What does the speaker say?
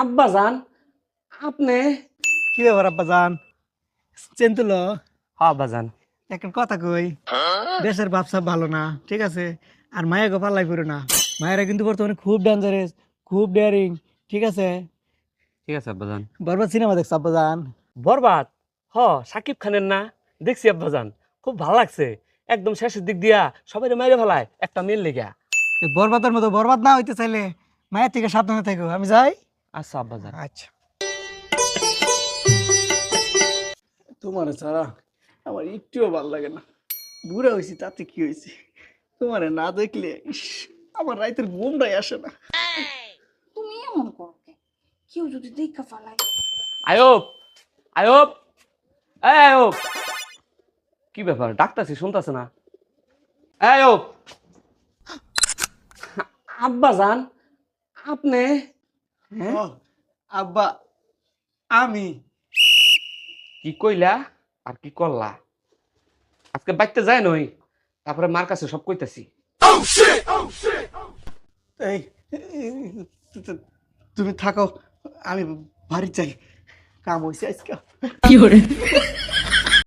আব্বা জান আপনি। কি ব্যাপার আব্বা জান? চেন্তুল হ্যাঁ আব্বা জান। একটা কথা কই, দেশের ভাবসাব ভালো না, ঠিক আছে? আর মায়ের গো পাল্লাই পড়ো না। মায়েরা কিন্তু বর্তমানে খুব ডেঞ্জারাস, খুব ডেয়ারিং, ঠিক আছে? ঠিক আছে আব্বা জান। বরবাদ সিনেমা দেখছ আব্বা জান? বরবাদ, সাকিব খানের না? দেখছি আব্বা জান, খুব ভালো লাগছে। একদম শেষের দিক দিয়া সবাই মাইরে ফেলায় একটা মেল লেগা। এই বরবাদের মতো বরবাদ না হইতে চাইলে মায়ের থেকে সাবধানে থাকো। আমি যাই। আচ্ছা আব্বা জান। আচ্ছা। তোমার ছাড়া আমার একটুও ভালো লাগে না। বুড়া হয়েছি তাতে কি হয়েছে, তোমারে না দেখলে আমার রাতের ঘুমটাই আসে না। তুমি এমন করো কে? কেউ যদি দেখা ফেলায়। আয়ব, আয়ব, এই আয়ব, কি ব্যাপার ডাকতাছি শুনতাছে না? এই আয়ব। আব্বা জান আপনি? হ্যাঁ? ও, আব্বা আমি কি কইলা আর কি করলা? আজকে বাইতে যায় নই, তারপরে মার কাছে সব কইতাছি। এই তুমি থাকো, আমি বাড়ি চাই, কাম হয়েছে আজকে।